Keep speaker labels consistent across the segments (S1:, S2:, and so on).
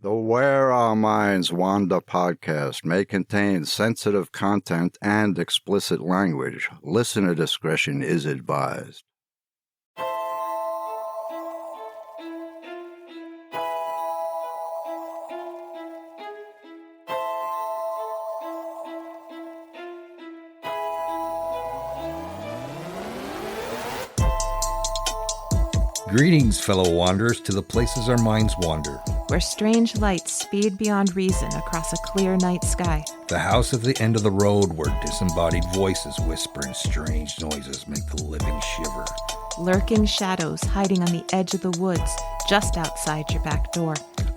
S1: The Where Our Minds Wander podcast may contain sensitive content and explicit language. Listener discretion is advised.
S2: Greetings, fellow wanderers, to the places our minds wander.
S3: Where strange lights speed beyond reason across a clear night sky.
S2: The house at the end of the road where disembodied voices whisper and strange noises make the living shiver.
S3: Lurking shadows hiding on the edge of the woods just outside your back door.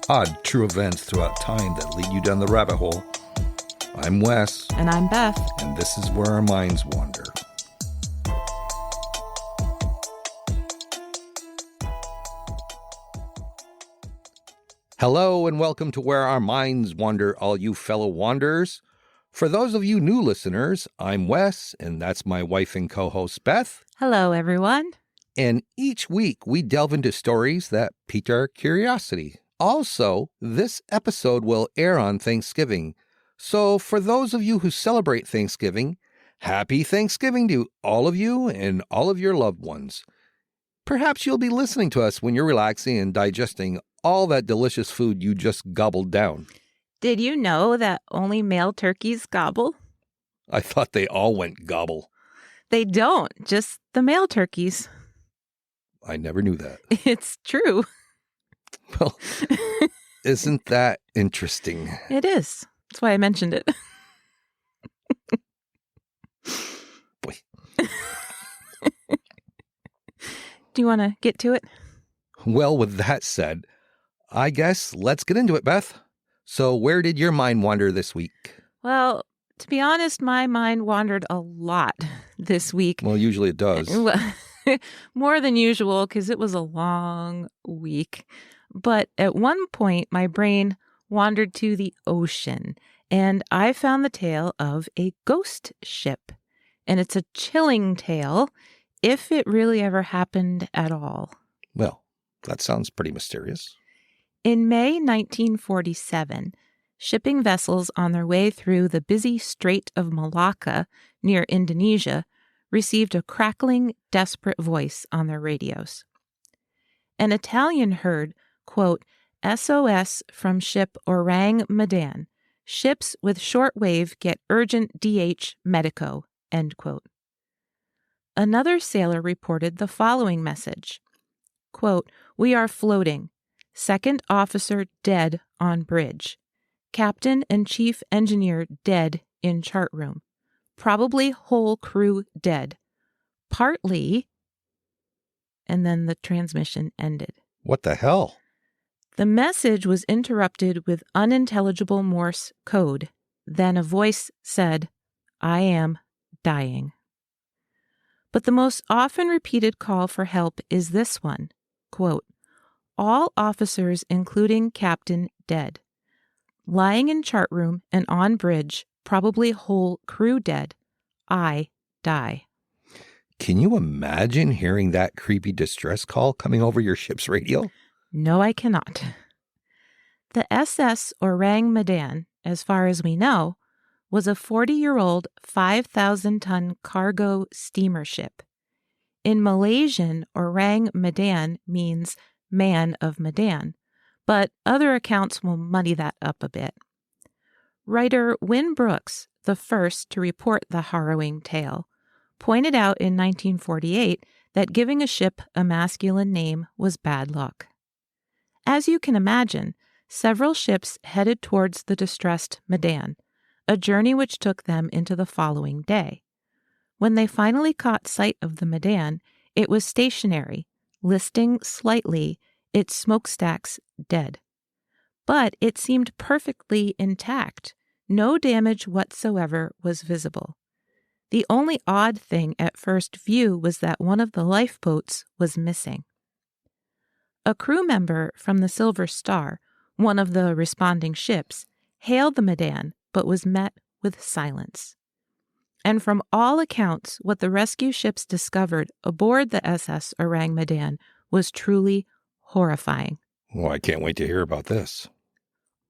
S2: Odd, true events throughout time that lead you down the rabbit hole. I'm Wes.
S3: And I'm Beth.
S2: And this is Where Our Minds Wander. Hello and welcome to Where Our Minds Wander, all you fellow wanderers. For those of you new listeners, I'm Wes, and that's my wife and co-host Beth.
S3: Hello, everyone.
S2: And each week we delve into stories that pique our curiosity. Also, this episode will air on Thanksgiving. So for those of you who celebrate Thanksgiving, happy Thanksgiving to all of you and all of your loved ones. Perhaps you'll be listening to us when you're relaxing and digesting all that delicious food you just gobbled down.
S3: Did you know that only male turkeys gobble?
S2: I thought they all went gobble.
S3: They don't, just the male turkeys.
S2: I never knew that.
S3: It's true.
S2: Well, isn't that interesting?
S3: It is. That's why I mentioned it.
S2: Boy.
S3: Do you want to get to it?
S2: Well, with that said, I guess let's get into it, Beth. So where did your mind wander this week?
S3: Well, to be honest, my mind wandered a lot this week.
S2: Well, usually it does.
S3: More than usual, because it was a long week. But at one point, my brain wandered to the ocean, and I found the tale of a ghost ship. And it's a chilling tale, if it really ever happened at all.
S2: Well, that sounds pretty mysterious.
S3: In May 1947, shipping vessels on their way through the busy Strait of Malacca near Indonesia received a crackling, desperate voice on their radios. An Italian heard, quote, "SOS from ship Ourang Medan. Ships with shortwave get urgent DH medico," end quote. Another sailor reported the following message, quote, "We are floating. Second officer dead on bridge. Captain and chief engineer dead in chart room. Probably whole crew dead. Partly," and then the transmission ended.
S2: What the hell?
S3: The message was interrupted with unintelligible Morse code. Then a voice said, "I am dying." But the most often repeated call for help is this one, quote, "All officers, including captain, dead. Lying in chart room and on bridge, probably whole crew dead. I die."
S2: Can you imagine hearing that creepy distress call coming over your ship's radio?
S3: No, I cannot. The SS Ourang Medan, as far as we know, was a 40-year-old 5,000-ton cargo steamer ship. In Malaysian, Ourang Medan means man of Medan, but other accounts will muddy that up a bit. Writer Wynne Brooks, the first to report the harrowing tale, pointed out in 1948 that giving a ship a masculine name was bad luck. As you can imagine, several ships headed towards the distressed Medan, a journey which took them into the following day. When they finally caught sight of the Medan, it was stationary, listing slightly its smokestacks dead. But it seemed perfectly intact. No damage whatsoever was visible. The only odd thing at first view was that one of the lifeboats was missing. A crew member from the Silver Star, one of the responding ships, hailed the Medan, but was met with silence. And from all accounts, what the rescue ships discovered aboard the SS Ourang Medan was truly horrifying.
S2: Well, I can't wait to hear about this.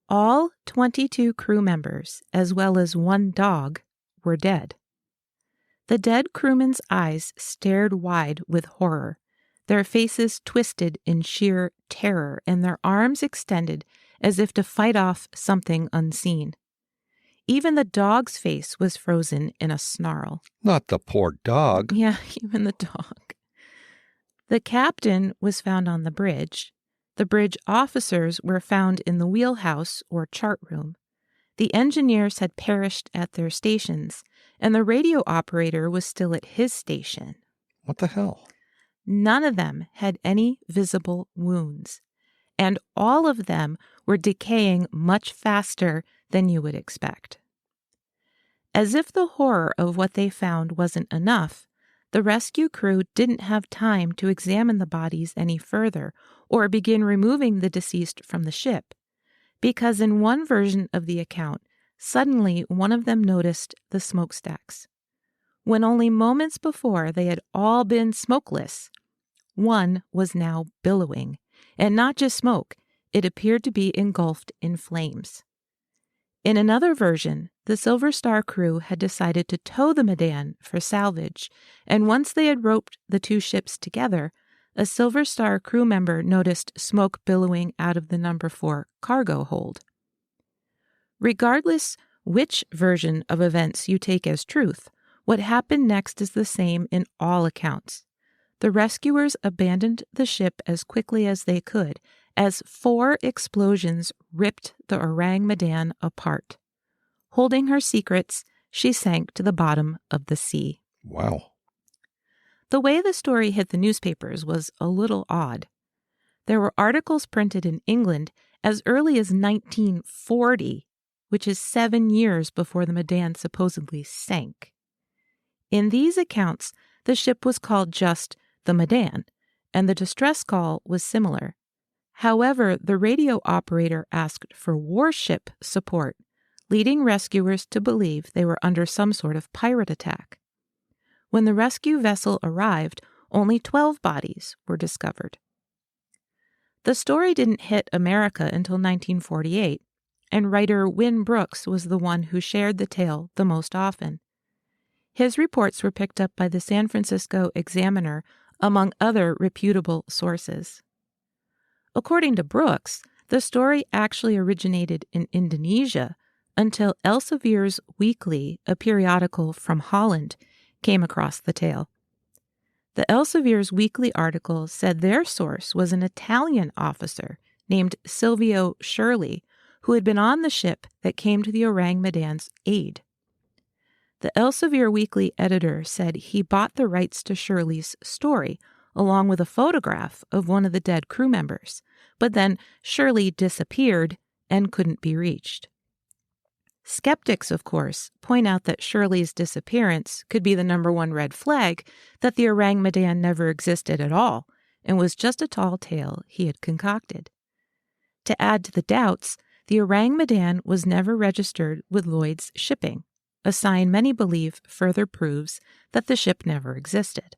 S3: All 22 crew members, as well as one dog, were dead. The dead crewmen's eyes stared wide with horror, their faces twisted in sheer terror, and their arms extended as if to fight off something unseen. Even the dog's face was frozen in a snarl.
S2: Not the poor dog.
S3: Yeah, even the dog. The captain was found on the bridge. The bridge officers were found in the wheelhouse or chart room. The engineers had perished at their stations, and the radio operator was still at his station.
S2: What the hell?
S3: None of them had any visible wounds, and all of them were decaying much faster than you would expect. As if the horror of what they found wasn't enough, the rescue crew didn't have time to examine the bodies any further or begin removing the deceased from the ship, because in one version of the account, suddenly one of them noticed the smokestacks. When only moments before they had all been smokeless, one was now billowing, and not just smoke, it appeared to be engulfed in flames. In another version, the Silver Star crew had decided to tow the Medan for salvage, and once they had roped the two ships together, a Silver Star crew member noticed smoke billowing out of the number 4 cargo hold. Regardless which version of events you take as truth, what happened next is the same in all accounts. The rescuers abandoned the ship as quickly as they could, as 4 explosions ripped the Ourang Medan apart. Holding her secrets, she sank to the bottom of the sea.
S2: Wow.
S3: The way the story hit the newspapers was a little odd. There were articles printed in England as early as 1940, which is 7 years before the Medan supposedly sank. In these accounts, the ship was called just the Medan, and the distress call was similar. However, the radio operator asked for warship support, leading rescuers to believe they were under some sort of pirate attack. When the rescue vessel arrived, only 12 bodies were discovered. The story didn't hit America until 1948, and writer Wynne Brooks was the one who shared the tale the most often. His reports were picked up by the San Francisco Examiner, among other reputable sources. According to Brooks, the story actually originated in Indonesia until Elsevier's Weekly, a periodical from Holland, came across the tale. The Elsevier's Weekly article said their source was an Italian officer named Silvio Shirley, who had been on the ship that came to the Ourang Medan's aid. The Elsevier Weekly editor said he bought the rights to Shirley's story, along with a photograph of one of the dead crew members, but then Shirley disappeared and couldn't be reached. Skeptics, of course, point out that Shirley's disappearance could be the number 1 red flag that the Ourang Medan never existed at all and was just a tall tale he had concocted. To add to the doubts, the Ourang Medan was never registered with Lloyd's Shipping, a sign many believe further proves that the ship never existed.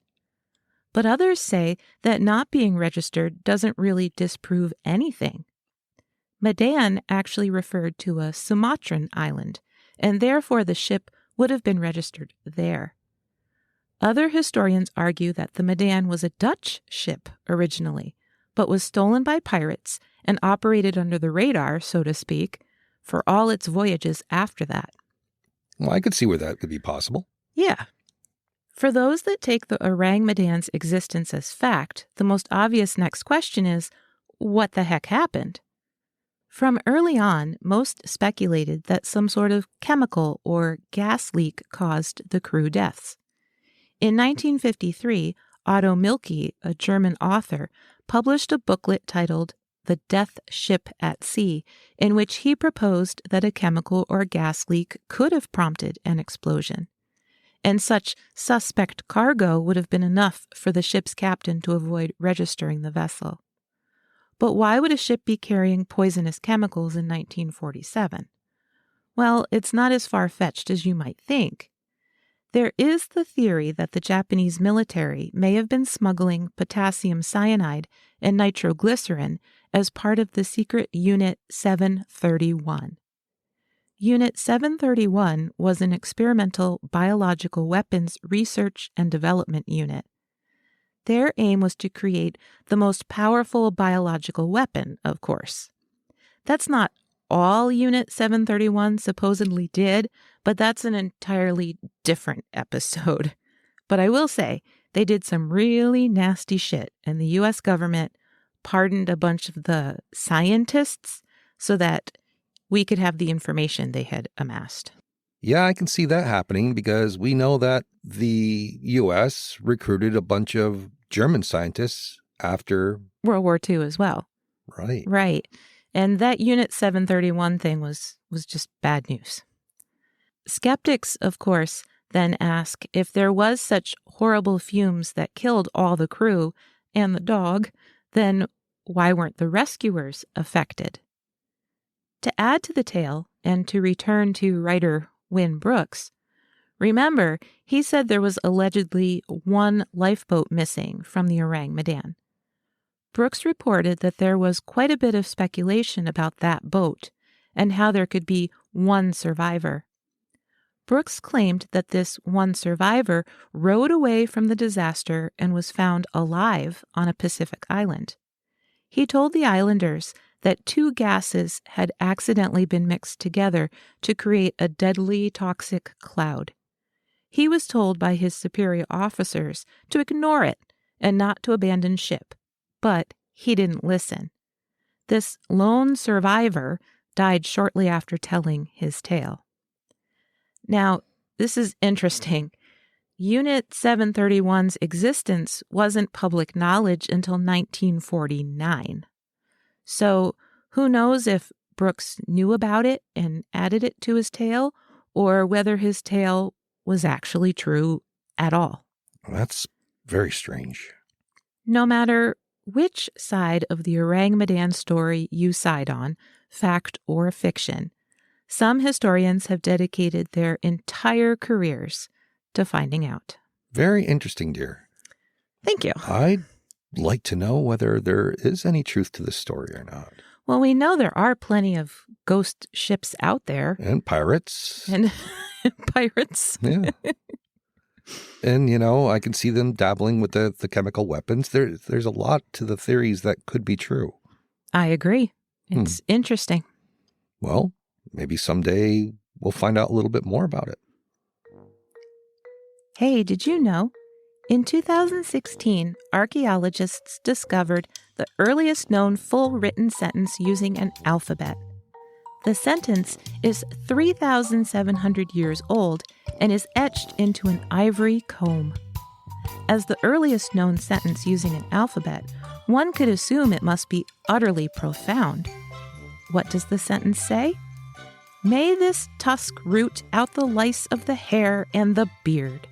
S3: But others say that not being registered doesn't really disprove anything. Medan actually referred to a Sumatran island, and therefore the ship would have been registered there. Other historians argue that the Medan was a Dutch ship originally, but was stolen by pirates and operated under the radar, so to speak, for all its voyages after that.
S2: Well, I could see where that could be possible.
S3: Yeah. For those that take the Ourang Medan's existence as fact, the most obvious next question is, what the heck happened? From early on, most speculated that some sort of chemical or gas leak caused the crew deaths. In 1953, Otto Mielke, a German author, published a booklet titled The Death Ship at Sea, in which he proposed that a chemical or gas leak could have prompted an explosion. And such suspect cargo would have been enough for the ship's captain to avoid registering the vessel. But why would a ship be carrying poisonous chemicals in 1947? Well, it's not as far-fetched as you might think. There is the theory that the Japanese military may have been smuggling potassium cyanide and nitroglycerin as part of the secret Unit 731. Unit 731 was an experimental biological weapons research and development unit. Their aim was to create the most powerful biological weapon, of course. That's not all Unit 731 supposedly did, but that's an entirely different episode. But I will say, they did some really nasty shit, and the U.S. government pardoned a bunch of the scientists so that we could have the information they had amassed.
S2: Yeah, I can see that happening because we know that the U.S. recruited a bunch of German scientists after
S3: World War II as well.
S2: Right.
S3: Right. And that Unit 731 thing was just bad news. Skeptics, of course, then ask if there was such horrible fumes that killed all the crew and the dog, then why weren't the rescuers affected? To add to the tale, and to return to writer Wynne Brooks, remember, he said there was allegedly one lifeboat missing from the Ourang Medan. Brooks reported that there was quite a bit of speculation about that boat and how there could be one survivor. Brooks claimed that this one survivor rowed away from the disaster and was found alive on a Pacific island. He told the islanders that two gases had accidentally been mixed together to create a deadly toxic cloud. He was told by his superior officers to ignore it and not to abandon ship, but he didn't listen. This lone survivor died shortly after telling his tale. Now, this is interesting. Unit 731's existence wasn't public knowledge until 1949. So, who knows if Brooks knew about it and added it to his tale, or whether his tale was actually true at all.
S2: That's very strange.
S3: No matter which side of the Ourang Medan story you side on, fact or fiction, some historians have dedicated their entire careers to finding out.
S2: Very interesting, dear.
S3: Thank you.
S2: I'd like to know whether there is any truth to this story or not.
S3: Well, we know there are plenty of ghost ships out there.
S2: And pirates.
S3: And pirates.
S2: Yeah. And, I can see them dabbling with the chemical weapons. There's a lot to the theories that could be true.
S3: I agree. It's interesting.
S2: Well, maybe someday we'll find out a little bit more about it.
S3: Hey, did you know? In 2016, archaeologists discovered the earliest known full written sentence using an alphabet. The sentence is 3,700 years old and is etched into an ivory comb. As the earliest known sentence using an alphabet, one could assume it must be utterly profound. What does the sentence say? May this tusk root out the lice of the hair and the beard.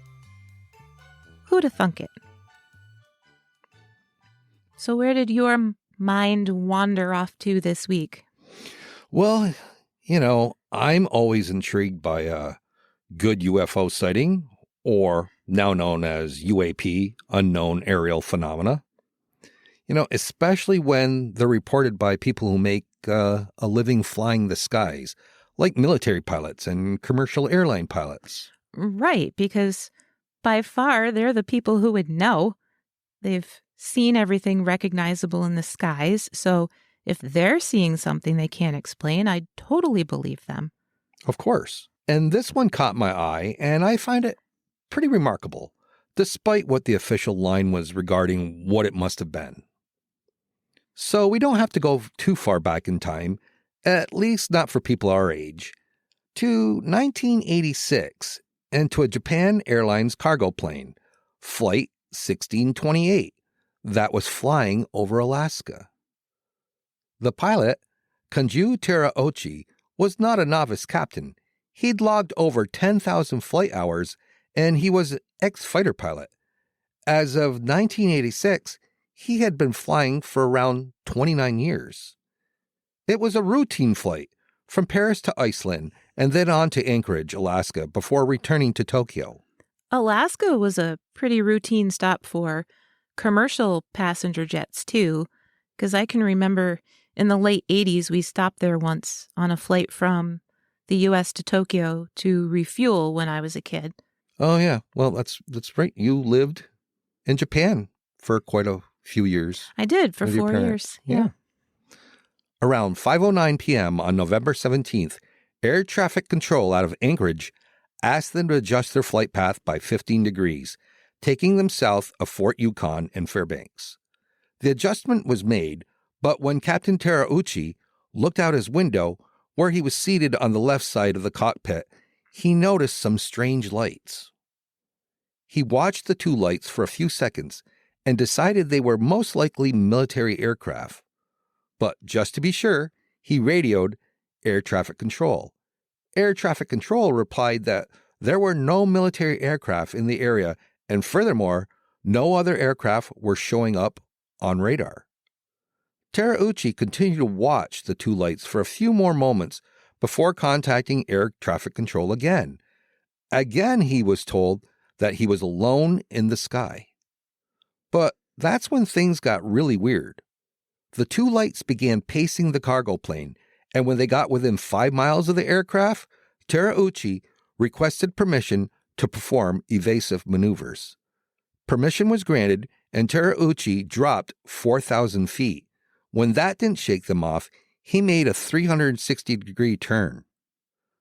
S3: Who'da thunk it? So where did your mind wander off to this week?
S2: Well, I'm always intrigued by a good UFO sighting, or now known as UAP, unknown aerial phenomena. Especially when they're reported by people who make a living flying the skies, like military pilots and commercial airline pilots.
S3: Right, because by far they're the people who would know. They've seen everything recognizable in the skies, so if they're seeing something they can't explain, I'd totally believe them.
S2: Of course. And this one caught my eye, and I find it pretty remarkable, despite what the official line was regarding what it must have been. So we don't have to go too far back in time, at least not for people our age, to 1986 and to a Japan Airlines cargo plane, Flight 1628, that was flying over Alaska. The pilot, Kanju Terauchi, was not a novice captain. He'd logged over 10,000 flight hours, and he was an ex-fighter pilot. As of 1986, he had been flying for around 29 years. It was a routine flight from Paris to Iceland and then on to Anchorage, Alaska, before returning to Tokyo.
S3: Alaska was a pretty routine stop for commercial passenger jets, too. Because I can remember in the late 80s, we stopped there once on a flight from the U.S. to Tokyo to refuel when I was a kid.
S2: Oh, yeah. Well, that's right. You lived in Japan for quite a few years.
S3: I did for 4 years. Yeah.
S2: Around 5:09 p.m. on November 17th, air traffic control out of Anchorage asked them to adjust their flight path by 15 degrees, taking them south of Fort Yukon and Fairbanks. The adjustment was made, but when Captain Terauchi looked out his window, where he was seated on the left side of the cockpit, he noticed some strange lights. He watched the two lights for a few seconds and decided they were most likely military aircraft. But just to be sure, he radioed air traffic control. Air traffic control replied that there were no military aircraft in the area, and furthermore, no other aircraft were showing up on radar. Terauchi continued to watch the two lights for a few more moments before contacting air traffic control again. Again, he was told that he was alone in the sky. But that's when things got really weird. The two lights began pacing the cargo plane, and when they got within 5 miles of the aircraft, Terauchi requested permission to perform evasive maneuvers. Permission was granted, and Terauchi dropped 4,000 feet. When that didn't shake them off, he made a 360-degree turn.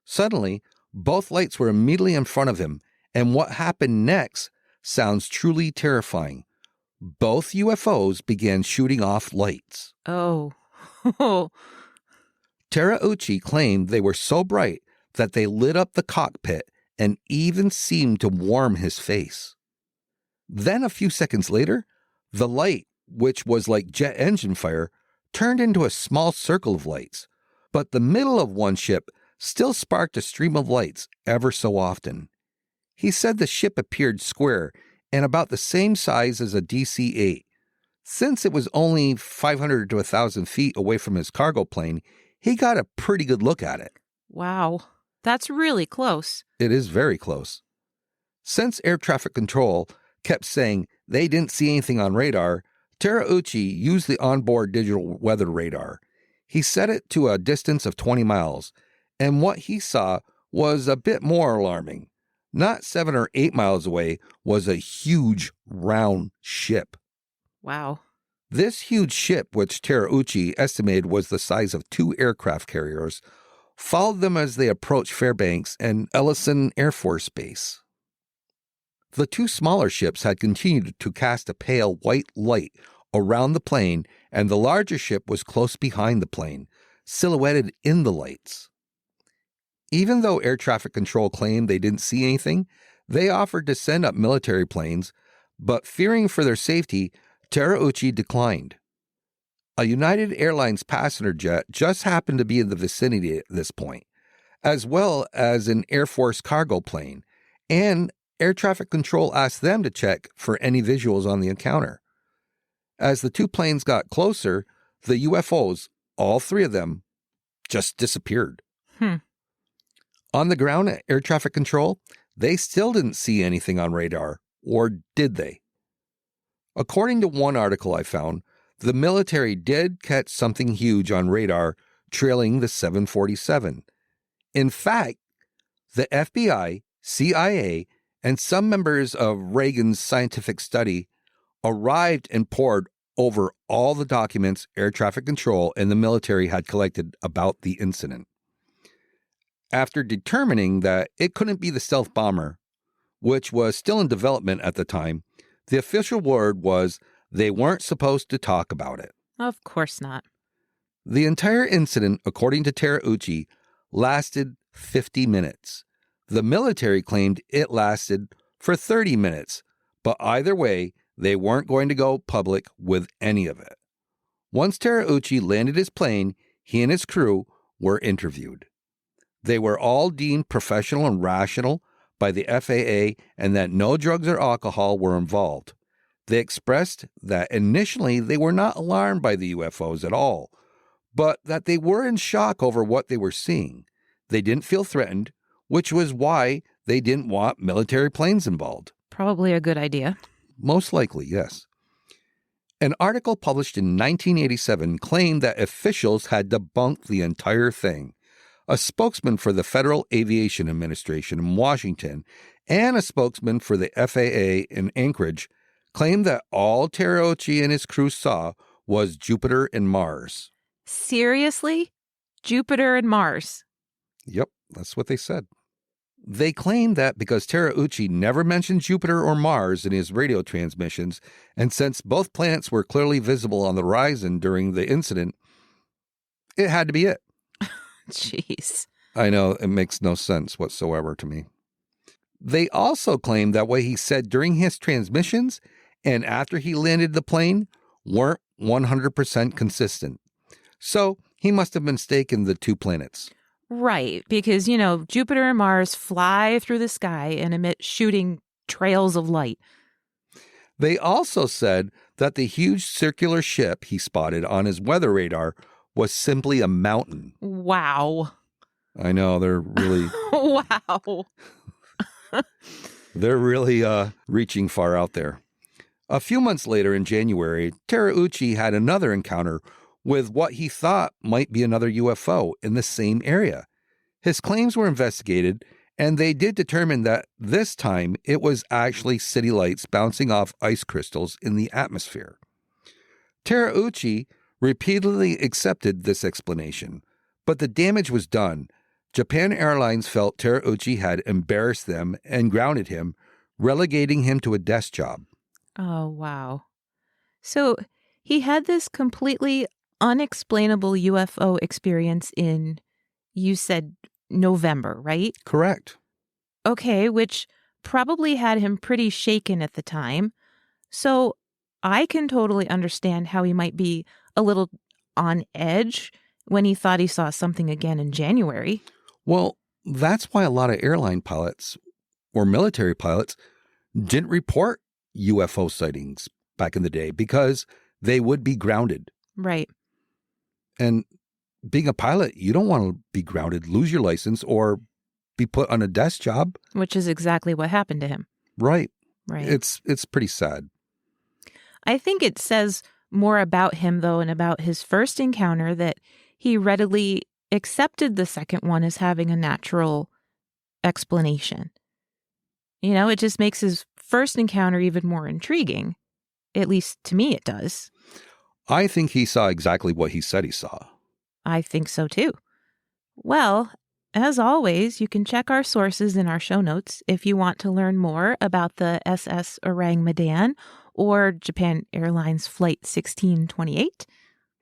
S2: Suddenly, both lights were immediately in front of him, and what happened next sounds truly terrifying. Both UFOs began shooting off lights.
S3: Oh.
S2: Terauchi claimed they were so bright that they lit up the cockpit and even seemed to warm his face. Then a few seconds later, the light, which was like jet engine fire, turned into a small circle of lights, but the middle of one ship still sparked a stream of lights ever so often. He said the ship appeared square and about the same size as a DC-8. Since it was only 500 to 1,000 feet away from his cargo plane, he got a pretty good look at it.
S3: Wow. That's really close.
S2: It is very close. Since air traffic control kept saying they didn't see anything on radar, Terauchi used the onboard digital weather radar. He set it to a distance of 20 miles, and what he saw was a bit more alarming. Not 7 or 8 miles away was a huge round ship.
S3: Wow.
S2: This huge ship, which Terauchi estimated was the size of 2 aircraft carriers, followed them as they approached Fairbanks and Ellison Air Force Base. The 2 smaller ships had continued to cast a pale white light around the plane, and the larger ship was close behind the plane, silhouetted in the lights. Even though air traffic control claimed they didn't see anything, they offered to send up military planes, but fearing for their safety, Terauchi declined. A United Airlines passenger jet just happened to be in the vicinity at this point, as well as an Air Force cargo plane, and air traffic control asked them to check for any visuals on the encounter. As the 2 planes got closer, the UFOs, all 3 of them, just disappeared. On the ground at air traffic control, they still didn't see anything on radar, or did they? According to one article I found, the military did catch something huge on radar trailing the 747. In fact, the FBI, CIA, and some members of Reagan's scientific study arrived and pored over all the documents air traffic control and the military had collected about the incident. After determining that it couldn't be the stealth bomber, which was still in development at the time, the official word was they weren't supposed to talk about it.
S3: Of course not.
S2: The entire incident, according to Terauchi, lasted 50 minutes. The military claimed it lasted for 30 minutes, but either way, they weren't going to go public with any of it. Once Terauchi landed his plane, he and his crew were interviewed. They were all deemed professional and rational by the FAA and that no drugs or alcohol were involved. They expressed that initially they were not alarmed by the UFOs at all, but that they were in shock over what they were seeing. They didn't feel threatened, which was why they didn't want military planes involved.
S3: Probably a good idea.
S2: Most likely, yes. An article published in 1987 claimed that officials had debunked the entire thing. A spokesman for the Federal Aviation Administration in Washington and a spokesman for the FAA in Anchorage claimed that all Terauchi and his crew saw was Jupiter and Mars.
S3: Seriously? Jupiter and Mars?
S2: Yep, that's what they said. They claimed that because Terauchi never mentioned Jupiter or Mars in his radio transmissions, and since both planets were clearly visible on the horizon during the incident, it had to be it.
S3: Jeez.
S2: I know, it makes no sense whatsoever to me. They also claimed that what he said during his transmissions and after he landed the plane weren't 100% consistent. So he must have mistaken the two planets.
S3: Right, because, Jupiter and Mars fly through the sky and emit shooting trails of light.
S2: They also said that the huge circular ship he spotted on his weather radar was simply a mountain.
S3: Wow.
S2: I know, they're really...
S3: Wow.
S2: They're really reaching far out there. A few months later in January, Terauchi had another encounter with what he thought might be another UFO in the same area. His claims were investigated, and they did determine that this time it was actually city lights bouncing off ice crystals in the atmosphere. Terauchi repeatedly accepted this explanation, but the damage was done. Japan Airlines felt Terauchi had embarrassed them and grounded him, relegating him to a desk job.
S3: Oh, wow. So he had this completely unexplainable UFO experience in, you said, November, right?
S2: Correct.
S3: Okay, which probably had him pretty shaken at the time. So I can totally understand how he might be a little on edge when he thought he saw something again in January.
S2: Well, that's why a lot of airline pilots or military pilots didn't report UFO sightings back in the day because they would be grounded.
S3: Right.
S2: And being a pilot, you don't want to be grounded, lose your license, or be put on a desk job.
S3: Which is exactly what happened to him.
S2: Right.
S3: Right.
S2: It's pretty sad.
S3: I think it says more about him, though, and about his first encounter that he readily accepted the second one as having a natural explanation. It just makes his first encounter even more intriguing. At least to me, it does.
S2: I think he saw exactly what he said he saw.
S3: I think so, too. Well, as always, you can check our sources in our show notes if you want to learn more about the SS Ourang Medan or Japan Airlines Flight 1628.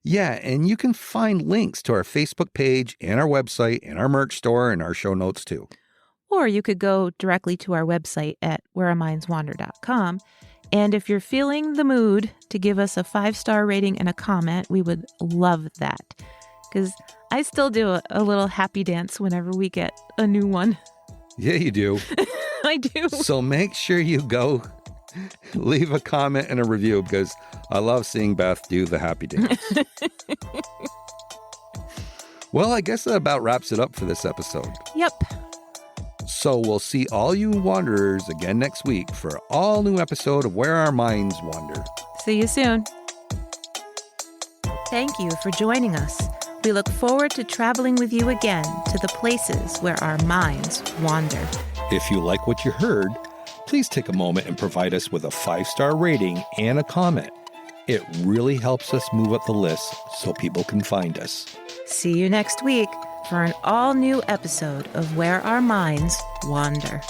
S2: Yeah, and you can find links to our Facebook page and our website and our merch store and our show notes, too.
S3: Or you could go directly to our website at whereourmindswander.com. And if you're feeling the mood to give us a 5-star rating and a comment, we would love that. Because I still do a little happy dance whenever we get a new one.
S2: Yeah, you do.
S3: I do.
S2: So make sure you go leave a comment and a review because I love seeing Beth do the happy dance. Well, I guess that about wraps it up for this episode.
S3: Yep.
S2: So we'll see all you wanderers again next week for an all-new episode of Where Our Minds Wander.
S3: See you soon. Thank you for joining us. We look forward to traveling with you again to the places where our minds wander.
S2: If you like what you heard, please take a moment and provide us with a 5-star rating and a comment. It really helps us move up the list so people can find us.
S3: See you next week for an all-new episode of Where Our Minds Wander.